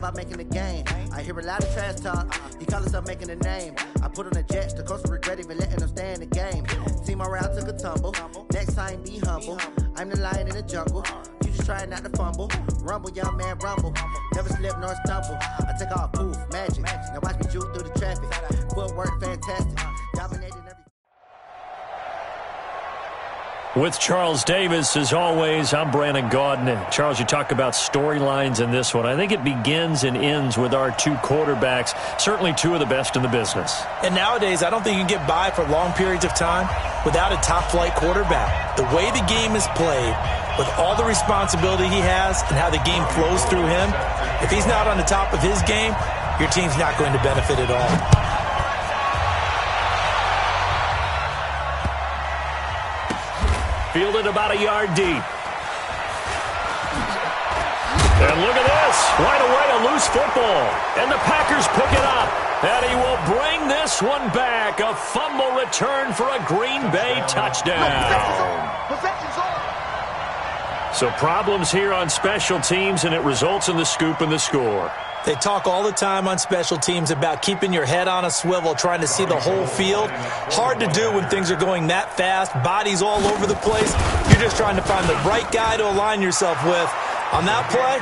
about making the game. I hear a lot of trash talk. He call himself making a name. I put on the Jets. The coach regret even letting them stay in the game. See my route took a tumble. Next time be humble. I'm the lion in the jungle. You just trying not to fumble. Rumble, young man, rumble. Never slip nor stumble. I take off, poof, magic. Now watch me juke through the traffic. Footwork fantastic. Dominating every. With Charles Davis, as always, I'm Brandon Gaudin. Charles, you talk about storylines in this one. I think it begins and ends with our two quarterbacks, certainly two of the best in the business. And nowadays, I don't think you can get by for long periods of time without a top-flight quarterback. The way the game is played, with all the responsibility he has and how the game flows through him, if he's not on the top of his game, your team's not going to benefit at all. Fielded about a yard deep. And look at this. Right away, a loose football. And the Packers pick it up. And he will bring this one back. A fumble return for a Green Bay touchdown. So problems here on special teams, and it results in the scoop and the score. They talk all the time on special teams about keeping your head on a swivel, trying to see the whole field. Hard to do when things are going that fast, bodies all over the place. You're just trying to find the right guy to align yourself with. On that play,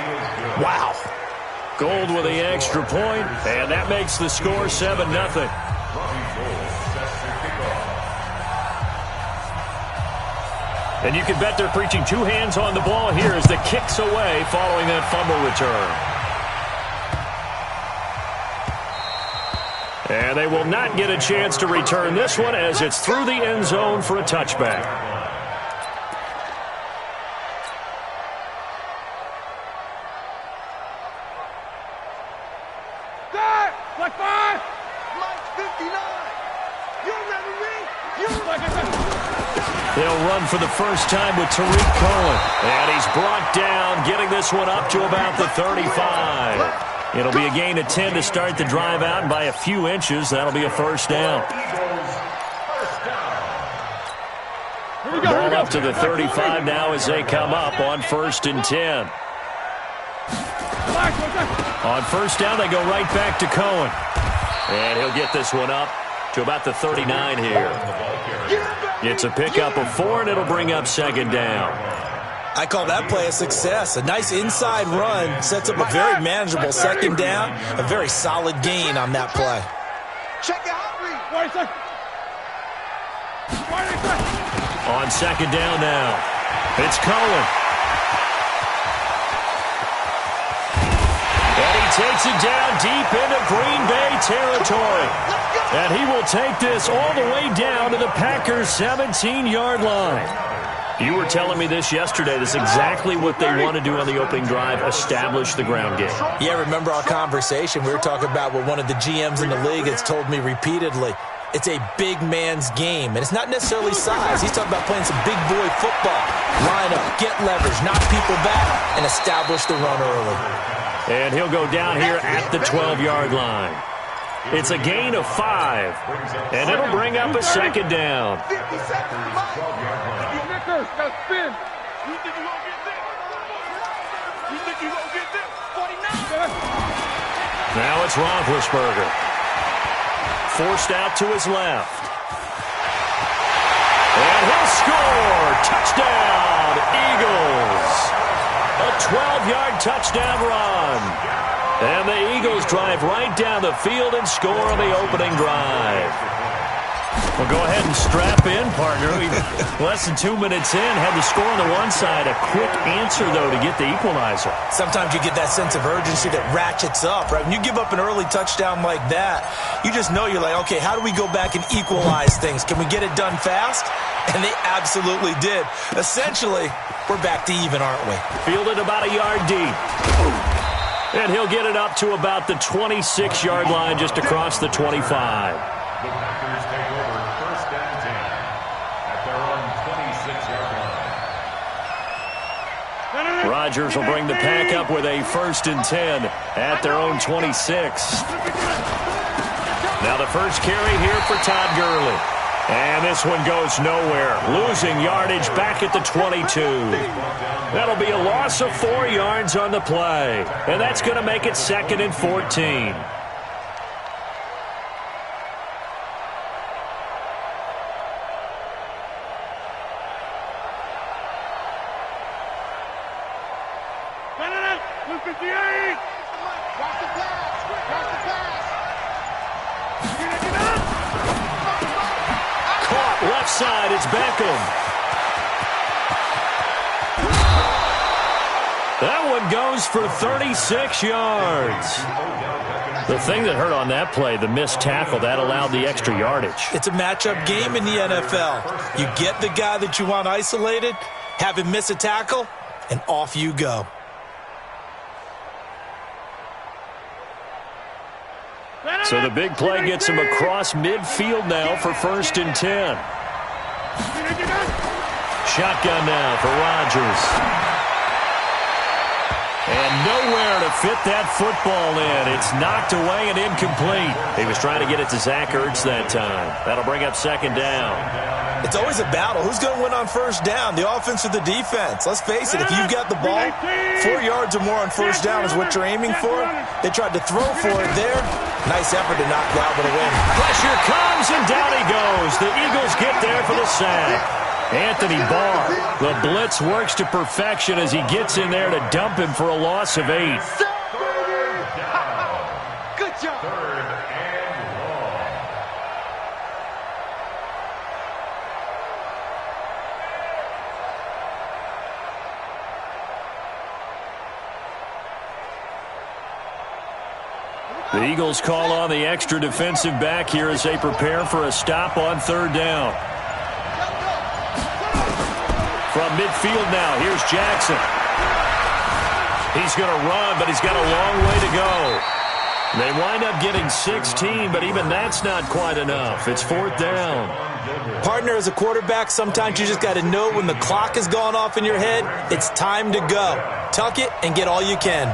wow. Gold with the extra point, and that makes the score 7-0. And you can bet they're preaching two hands on the ball here as the kick's away following that fumble return. And they will not get a chance to return this one as it's through the end zone for a touchback. Like 5. Mike's 59. You referee. They'll run for the first time with Tariq Cohen. And he's brought down, getting this one up to about the 35. It'll be a gain of 10 to start the drive out, and by a few inches, that'll be a first down. Ball up to the 35 now as they come up on 1st and 10. On first down, they go right back to Cohen. And he'll get this one up to about the 39 here. It's a pickup of 4, and it'll bring up 2nd down. I call that play a success. A nice inside run sets up a very manageable 2nd down. A very solid gain on that play. Check it out. On 2nd down now, it's Cohen. And he takes it down deep into Green Bay territory. And he will take this all the way down to the Packers' 17-yard line. You were telling me this yesterday. This is exactly what they want to do on the opening drive, establish the ground game. Yeah, remember our conversation? We were talking about what one of the GMs in the league has told me repeatedly. It's a big man's game, and it's not necessarily size. He's talking about playing some big boy football. Line up, get leverage, knock people back, and establish the run early. And he'll go down here at the 12-yard line. It's a gain of 5, and it'll bring up a 2nd down. Now it's Roethlisberger. Forced out to his left. And he'll score! Touchdown, Eagles! A 12-yard touchdown run. And the Eagles drive right down the field and score on the opening drive. Well, go ahead and strap in, partner. Less than 2 minutes in, had the score on the one side. A quick answer, though, to get the equalizer. Sometimes you get that sense of urgency that ratchets up, right? When you give up an early touchdown like that, you just know you're like, okay, how do we go back and equalize things? Can we get it done fast? And they absolutely did. Essentially, we're back to even, aren't we? Fielded about a yard deep. And he'll get it up to about the 26-yard line, just across the 25. The Packers take over 1st and 10 at their own 26-yard line. Rodgers will bring the pack up with a 1st and 10 at their own 26. Now the first carry here for Todd Gurley. And this one goes nowhere. Losing yardage back at the 22. That'll be a loss of 4 yards on the play. And that's going to make it 2nd and 14. Caught left side. It's Beckham. That one goes for 36 yards. The thing that hurt on that play, the missed tackle, that allowed the extra yardage. It's a matchup game in the NFL. You get the guy that you want isolated, have him miss a tackle, and off you go. So the big play gets him across midfield now for 1st and 10. Shotgun now for Rodgers. And nowhere to fit that football in. It's knocked away and incomplete. He was trying to get it to Zach Ertz that time. That'll bring up 2nd down. It's always a battle. Who's going to win on 1st down, the offense or the defense? Let's face it, if you've got the ball, 4 yards or more on 1st down is what you're aiming for. They tried to throw for it there. Nice effort to knock that one away. Pressure comes, and down he goes. The Eagles get there for the sack. Anthony Barr, the blitz works to perfection as he gets in there to dump him for a loss of 8. Good job. 3rd and long. The Eagles call on the extra defensive back here as they prepare for a stop on 3rd down. From midfield now, here's Jackson. He's going to run, but he's got a long way to go. They wind up getting 16, but even that's not quite enough. It's 4th down. Partner, as a quarterback, sometimes you just got to know when the clock has gone off in your head, it's time to go. Tuck it and get all you can.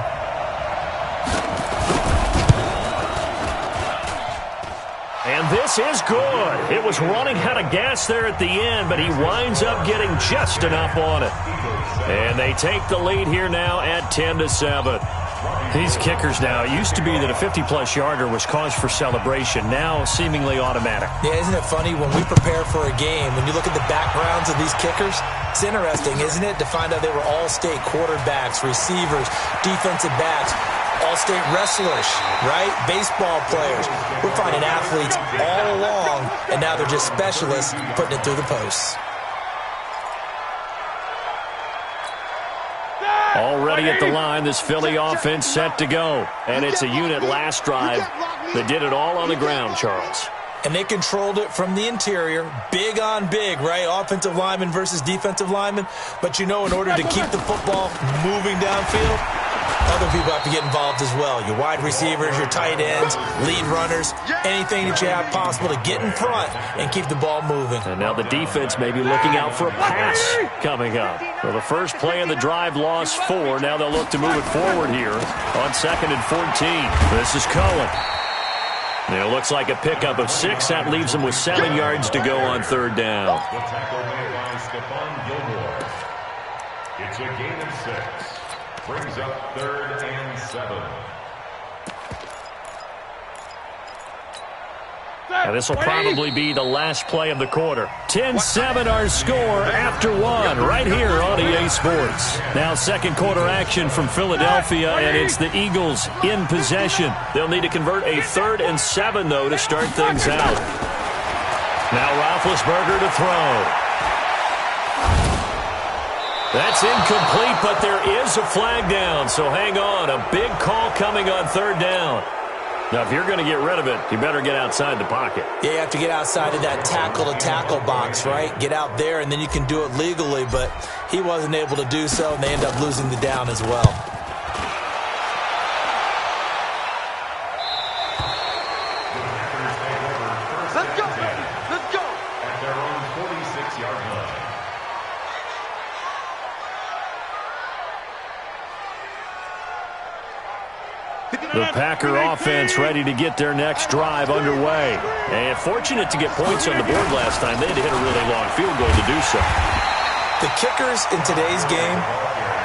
And this is good. It was running out of gas there at the end, but he winds up getting just enough on it. And they take the lead here now at 10-7. These kickers now, it used to be that a 50-plus yarder was cause for celebration. Now seemingly automatic. Yeah, isn't it funny when we prepare for a game, when you look at the backgrounds of these kickers, it's interesting, isn't it, to find out they were all-state quarterbacks, receivers, defensive backs, all-state wrestlers, right? Baseball players. We're finding athletes all along, and now they're just specialists putting it through the posts. Already at the line, this Philly offense set to go. And it's a unit last drive that did it all on the ground, Charles. And they controlled it from the interior, big on big, right? Offensive lineman versus defensive lineman. But you know, in order to keep the football moving downfield, other people have to get involved as well. Your wide receivers, your tight ends, lead runners, anything that you have possible to get in front and keep the ball moving. And now the defense may be looking out for a pass coming up. Well, the first play of the drive lost 4. Now they'll look to move it forward here on 2nd and 14. This is Cohen. It looks like a pickup of 6. That leaves them with 7 yards to go on 3rd down. The tackle made by Stephon Gilmore. It's a gain of 6. Brings up 3rd and 7. Now this will probably be the last play of the quarter. 10-7 our score after 1 right here on EA Sports. Now 2nd quarter action from Philadelphia, and it's the Eagles in possession. They'll need to convert a 3rd and 7, though, to start things out. Now Roethlisberger to throw. That's incomplete, but there is a flag down, so hang on. A big call coming on 3rd down. Now, if you're going to get rid of it, you better get outside the pocket. Yeah, you have to get outside of that tackle-to-tackle box, right? Get out there, and then you can do it legally, but he wasn't able to do so, and they end up losing the down as well. Let's go, baby. Let's go. At their own 46-yard line. The Packer offense ready to get their next drive underway. And fortunate to get points on the board last time. They had to hit a really long field goal to do so. The kickers in today's game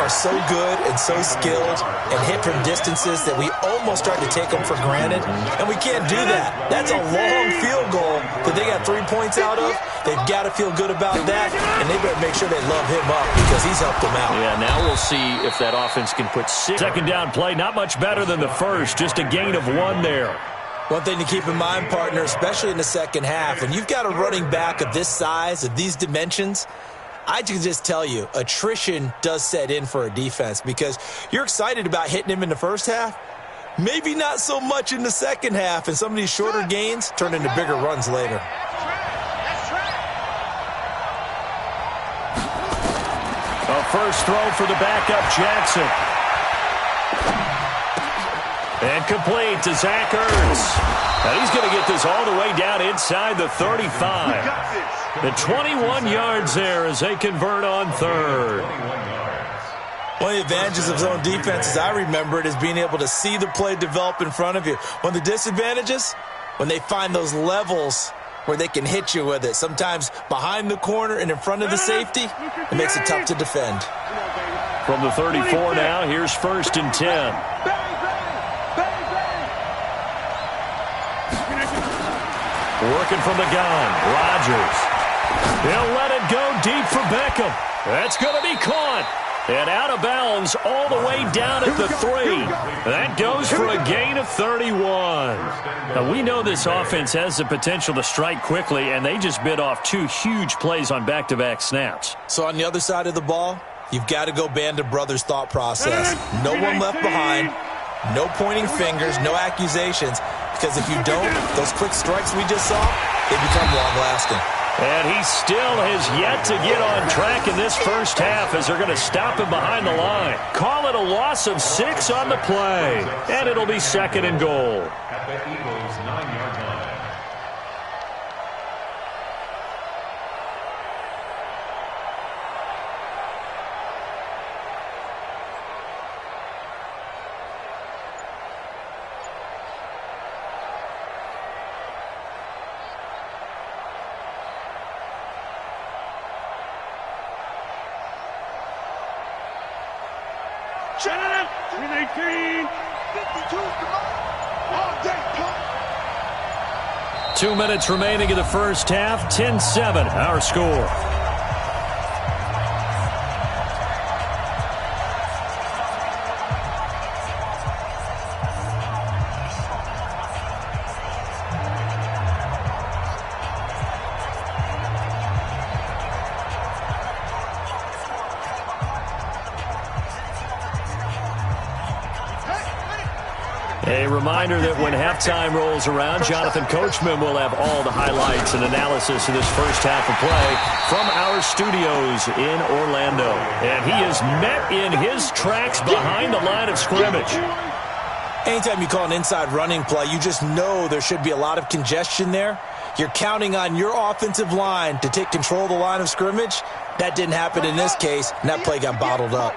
are so good and so skilled and hit from distances that we almost start to take them for granted, and we can't do that. That's a long field goal that they got 3 points out of. They've got to feel good about that, and they better make sure they love him up because he's helped them out. Yeah, now we'll see if that offense can put 6. Second down play, not much better than the first, just a gain of 1 there. One thing to keep in mind, partner, especially in the second half, when you've got a running back of this size, of these dimensions, I can just tell you, attrition does set in for a defense because you're excited about hitting him in the first half. Maybe not so much in the second half, and some of these shorter gains turn into bigger runs later. A first throw for the backup, Jackson. And complete to Zach Ertz. Now he's going to get this all the way down inside the 35. The 21 yards there as they convert on third. One of the advantages of zone defense, as I remember it, is being able to see the play develop in front of you. One of the disadvantages, when they find those levels where they can hit you with it, sometimes behind the corner and in front of the safety, it makes it tough to defend. From the 34 now, here's 1st and 10. Working from the gun, Rodgers. He'll let it go deep for Beckham. That's going to be caught. And out of bounds all the way down at the 3. That goes for a gain of 31. Now, we know this offense has the potential to strike quickly, and they just bit off 2 huge plays on back-to-back snaps. So on the other side of the ball, you've got to go Band of Brothers thought process. No one left behind, no pointing fingers, no accusations, because if you don't, those quick strikes we just saw, they become long-lasting. And he still has yet to get on track in this first half as they're going to stop him behind the line. Call it a loss of 6 on the play. And it'll be 2nd and goal. At the Eagles' 9-yard line. Shut it up! 319! 52, come on! All day, come on! 2 minutes remaining in the first half. 10-7, our score. A reminder that when halftime rolls around, Jonathan Coachman will have all the highlights and analysis of this first half of play from our studios in Orlando. And he is met in his tracks behind the line of scrimmage. Anytime you call an inside running play, you just know there should be a lot of congestion there. You're counting on your offensive line to take control of the line of scrimmage. That didn't happen in this case, and that play got bottled up.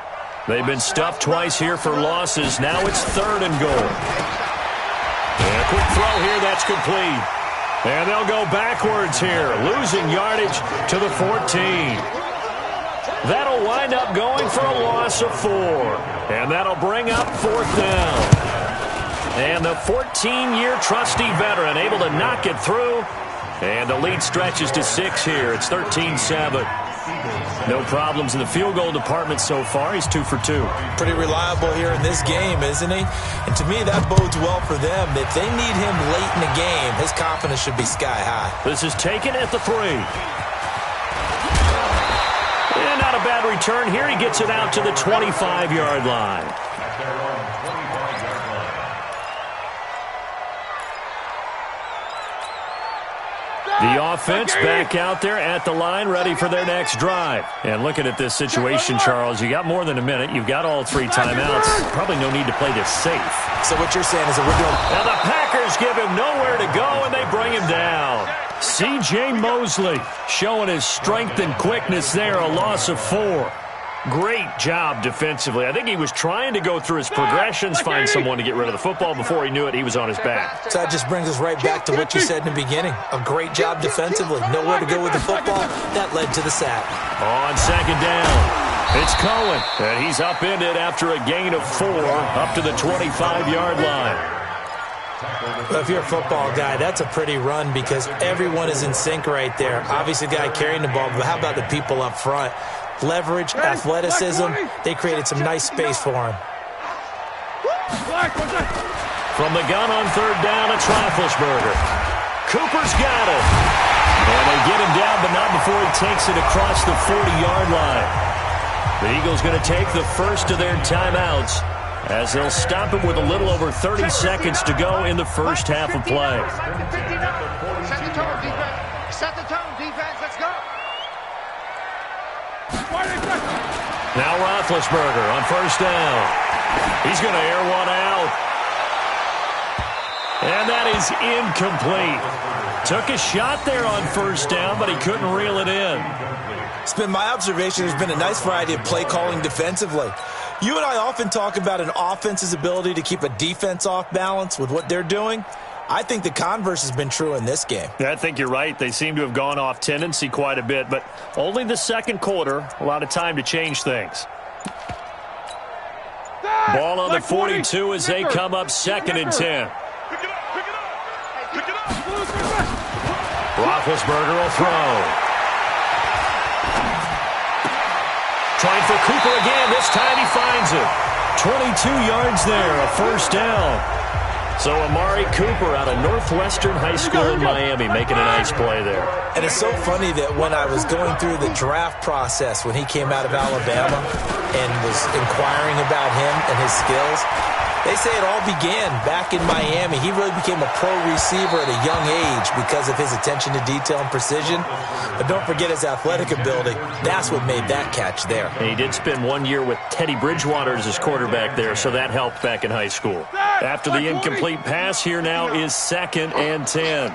They've been stuffed twice here for losses. Now it's 3rd and goal. And a quick throw here, that's complete. And they'll go backwards here, losing yardage to the 14. That'll wind up going for a loss of 4. And that'll bring up 4th down. And the 14-year trusty veteran able to knock it through. And the lead stretches to 6 here. It's 13-7. No problems in the field goal department so far. He's 2 for 2. Pretty reliable here in this game, isn't he? And to me, that bodes well for them. If they need him late in the game, his confidence should be sky high. This is taken at the 3. And not a bad return here. He gets it out to the 25-yard line. The offense back out there at the line, ready for their next drive. And looking at this situation, Charles, you got more than a minute. You've got all 3 timeouts. Probably no need to play this safe. So what you're saying is that we're doing... Now the Packers give him nowhere to go, and they bring him down. C.J. Mosley showing his strength and quickness there, a loss of 4. Great job defensively. I think he was trying to go through his progressions, find someone to get rid of the football. Before he knew it, he was on his back. So that just brings us right back to what you said in the beginning. A great job defensively. Nowhere to go with the football. That led to the sack. On second down, it's Cohen. And he's upended after a gain of 4 up to the 25-yard line. Well, if you're a football guy, that's a pretty run because everyone is in sync right there. Obviously, the guy carrying the ball, but how about the people up front? Leverage, athleticism, they created some nice space for him. From the gun on third down, it's Roethlisberger. Cooper's got it. And they get him down, but not before he takes it across the 40-yard line. The Eagles going to take the first of their timeouts as they'll stop him with a little over 30 seconds to go in the first half of play. Set the tone, defense. Set the tone, defense. Let's go. Now Roethlisberger on first down. He's going to air one out. And that is incomplete. Took a shot there on first down, but he couldn't reel it in. It's been my observation there's been a nice variety of play calling defensively. You and I often talk about an offense's ability to keep a defense off balance with what they're doing. I think the converse has been true in this game. I think you're right. They seem to have gone off tendency quite a bit, but only the second quarter, a lot of time to change things. Ball on the 42 as they come up second and 10. Roethlisberger will throw. Trying for Cooper again. This time he finds it. 22 yards there, a first down. So Amari Cooper out of Northwestern High School in Miami making a nice play there. And it's so funny that when I was going through the draft process when he came out of Alabama and was inquiring about him and his skills, they say it all began back in Miami. He really became a pro receiver at a young age because of his attention to detail and precision. But don't forget his athletic ability. That's what made that catch there. And he did spend 1 year with Teddy Bridgewater as his quarterback there, so that helped back in high school. After the incomplete pass, here now is second and 10.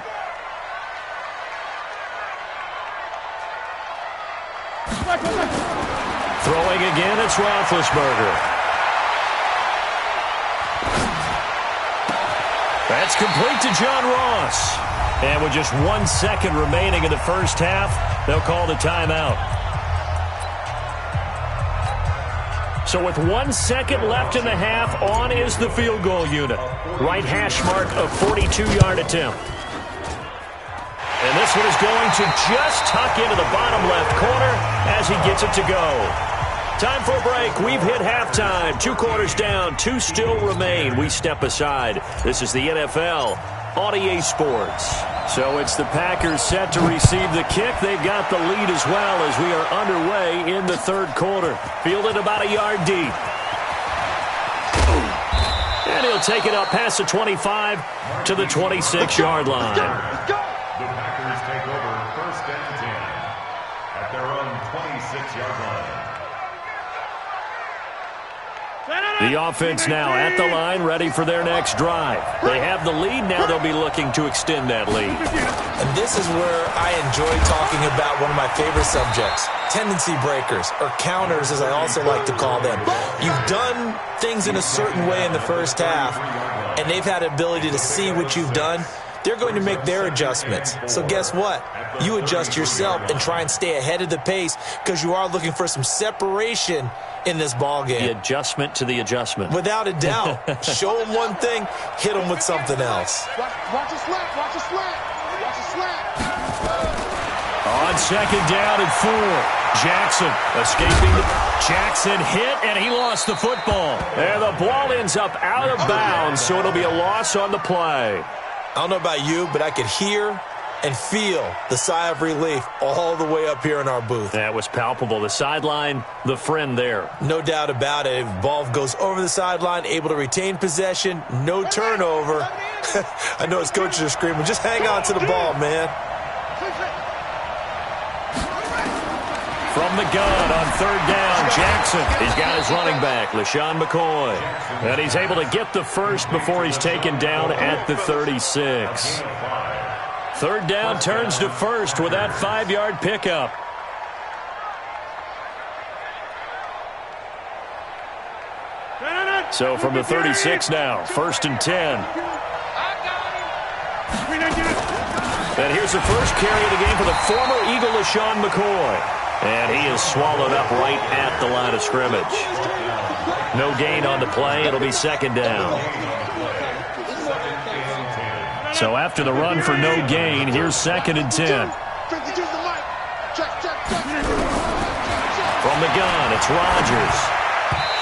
Throwing again, it's Roethlisberger. That's complete to John Ross. And with just 1 second remaining in the first half, they'll call the timeout. So with 1 second left in the half, on is the field goal unit. Right hash mark of 42-yard attempt. And this one is going to just tuck into the bottom left corner as he gets it to go. Time for a break. We've hit halftime. 2 quarters down. 2 still remain. We step aside. This is the NFL on EA Sports. So it's the Packers set to receive the kick. They've got the lead as well as we are underway in the third quarter. Fielded about a yard deep. And he'll take it up past the 25 to the 26-yard line. The Packers take over first and 10 at their own 26-yard line. The offense now at the line, ready for their next drive. They have the lead. Now they'll be looking to extend that lead. And this is where I enjoy talking about one of my favorite subjects, tendency breakers, or counters as I also like to call them. You've done things in a certain way in the first half, and they've had the ability to see what you've done. They're going to make their adjustments. So guess what? You adjust yourself and try and stay ahead of the pace because you are looking for some separation in this ball game. The adjustment to the adjustment. Without a doubt. Show them one thing, hit them with something else. Watch a slant, watch a slant, watch a slant. On second down and 4. Jackson escaping. Jackson hit, and he lost the football. And the ball ends up out of bounds, so it'll be a loss on the play. I don't know about you, but I could hear and feel the sigh of relief all the way up here in our booth. That was palpable. The sideline, the friend there. No doubt about it. Ball goes over the sideline, able to retain possession, no turnover. I know his coaches are screaming, just hang on to the ball, man. From the gun on third down, Jackson. He's got his running back, LaShawn McCoy. And he's able to get the first before he's taken down at the 36. Third down turns to first with that 5-yard pickup. So from the 36 now, 1st and 10. And here's the first carry of the game for the former Eagle, LaShawn McCoy. And he is swallowed up right at the line of scrimmage. No gain on the play. It'll be 2nd down. So after the run for no gain, here's 2nd and 10. From the gun, it's Rodgers.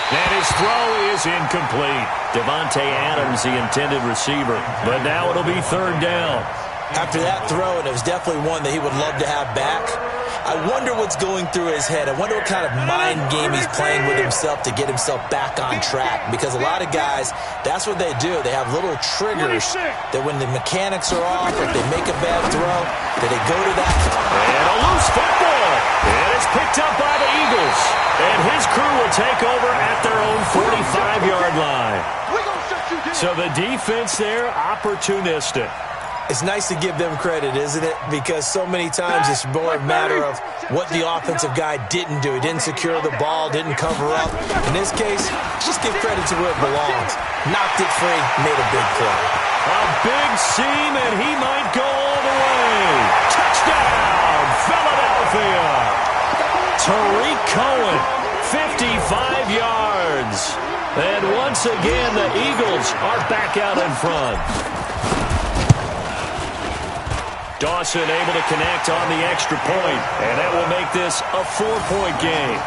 And his throw is incomplete. Devontae Adams, the intended receiver. But now it'll be 3rd down. After that throw, and it was definitely one that he would love to have back, I wonder what's going through his head. I wonder what kind of mind game he's playing with himself to get himself back on track. Because a lot of guys, that's what they do. They have little triggers that when the mechanics are off, if they make a bad throw, that they go to that. And a loose football. And it's picked up by the Eagles. And his crew will take over at their own 45-yard line. So the defense there, opportunistic. It's nice to give them credit, isn't it? Because so many times it's more a matter of what the offensive guy didn't do. He didn't secure the ball, didn't cover up. In this case, just give credit to where it belongs. Knocked it free, made a big play. A big seam, and he might go all the way. Touchdown, Philadelphia. Tariq Cohen, 55 yards. And once again, the Eagles are back out in front. Dawson able to connect on the extra point, and that will make this a 4-point game.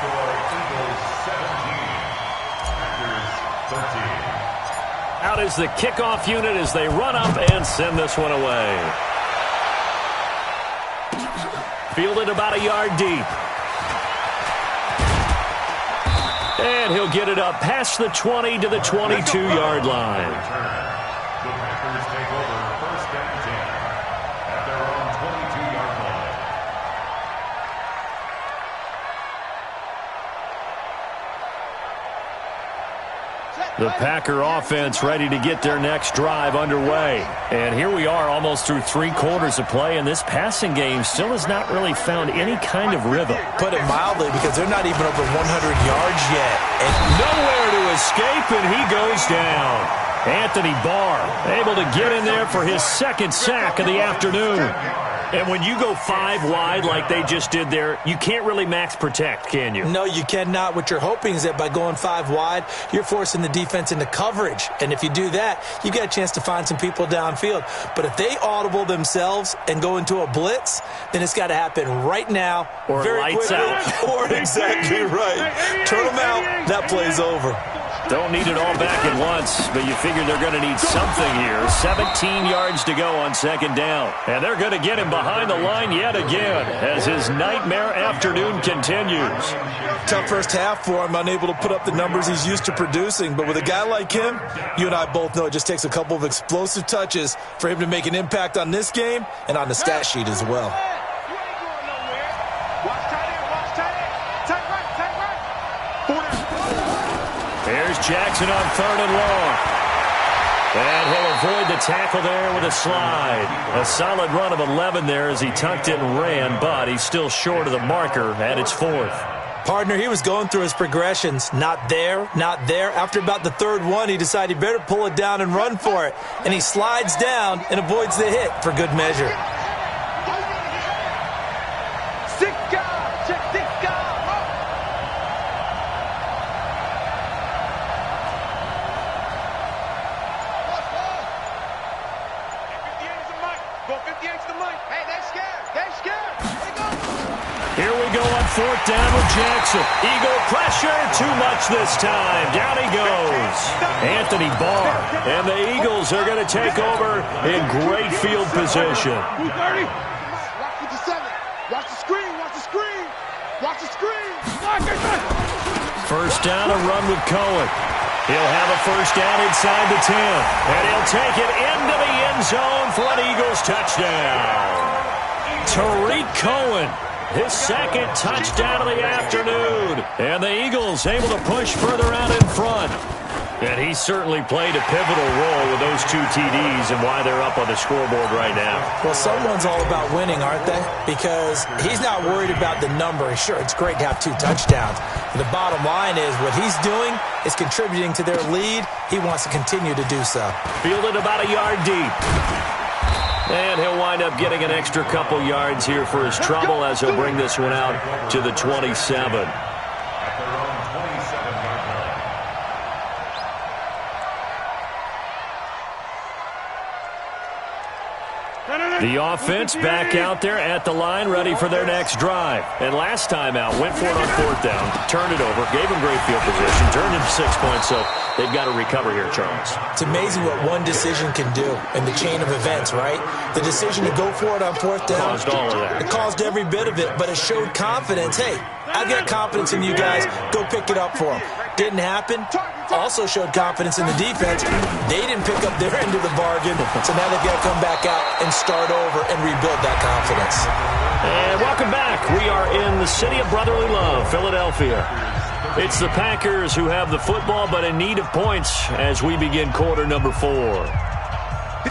Out is the kickoff unit as they run up and send this one away. Fielded about a yard deep. And he'll get it up past the 20 to the 22-yard line. The Packer offense ready to get their next drive underway. And here we are almost through 3 quarters of play, and this passing game still has not really found any kind of rhythm. Put it mildly, because they're not even over 100 yards yet. And nowhere to escape, and he goes down. Anthony Barr able to get in there for his 2nd sack of the afternoon. And when you go 5 wide like they just did there, you can't really max protect, can you? No, you cannot. What you're hoping is that by going 5 wide, you're forcing the defense into coverage. And if you do that, you get a chance to find some people downfield. But if they audible themselves and go into a blitz, then it's got to happen right now. Or very lights quickly. out. Or exactly right. Turn them out. That play's over. Don't need it all back at once, but you figure they're going to need something here. 17 yards to go on 2nd down. And they're going to get him behind the line yet again as his nightmare afternoon continues. Tough first half for him, unable to put up the numbers he's used to producing. But with a guy like him, you and I both know it just takes a couple of explosive touches for him to make an impact on this game and on the stat sheet as well. Here's Jackson on 3rd and long. And he'll avoid the tackle there with a slide. A solid run of 11 there as he tucked it and ran, but he's still short of the marker at its 4th. Partner, he was going through his progressions. Not there, not there. After about the 3rd one, he decided he better pull it down and run for it. And he slides down and avoids the hit for good measure. Here we go on 4th down with Jackson. Eagle pressure, too much this time. Down he goes. Anthony Barr. And the Eagles are going to take over in great field position. Watch the 7. Watch the screen. Watch the screen. Watch the screen. 1st down, a run with Cohen. He'll have a 1st down inside the 10. And he'll take it into the end zone for an Eagles touchdown. Tariq Cohen. His 2nd touchdown of the afternoon. And the Eagles able to push further out in front. And he certainly played a pivotal role with those 2 TDs and why they're up on the scoreboard right now. Well, someone's all about winning, aren't they? Because he's not worried about the number. Sure, it's great to have 2 touchdowns. But the bottom line is what he's doing is contributing to their lead. He wants to continue to do so. Fielded about a yard deep. And he'll wind up getting an extra couple yards here for his trouble as he'll bring this one out to the 27. The offense back out there at the line, ready for their next drive. And last time out, went for it on 4th down, turned it over, gave them great field position, turned into 6 points, so they've got to recover here, Charles. It's amazing what one decision can do in the chain of events, right? The decision to go for it on 4th down. Caused all of that. It caused every bit of it, but it showed confidence. Hey, I've got confidence in you guys. Go pick it up for them. Didn't happen. Also showed confidence in the defense. They didn't pick up their end of the bargain, so now they've got to come back out and start over and rebuild that confidence. And welcome back. We are in the city of brotherly love, Philadelphia. It's the Packers who have the football but in need of points as we begin quarter number 4.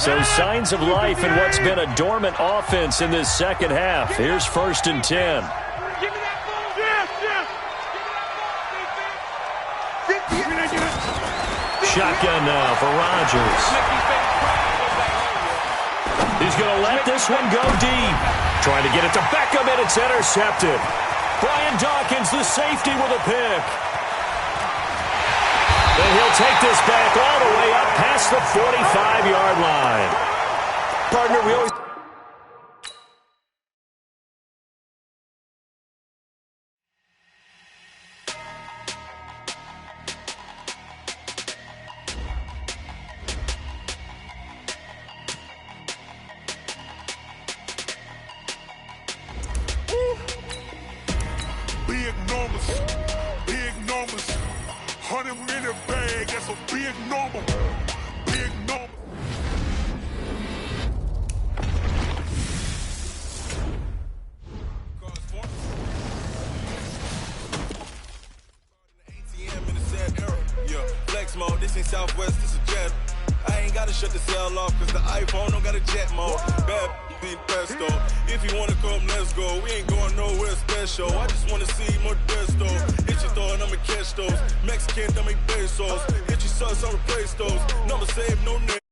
So signs of life in what's been a dormant offense in this second half. Here's 1st and 10. Shotgun now for Rodgers. He's going to let this one go deep. Trying to get it to Beckham, and it's intercepted. Brian Dawkins, the safety, with a pick. And he'll take this back all the way up past the 45-yard line. Partner, we always... Big numbers, 100-minute bag, that's a big number, big number. ATM in the sad era, yeah, flex mode, this ain't Southwest, this a jet. I ain't gotta shut the cell off, cause the iPhone don't got a jet mode. Bad beat pesto. If you wanna come, let's go. We ain't going nowhere special. I just wanna see more desto. Hit your throw and I'ma catch those. Mexican, don't make pesos. Hit your sauce, I'll replace those. Number save, no name.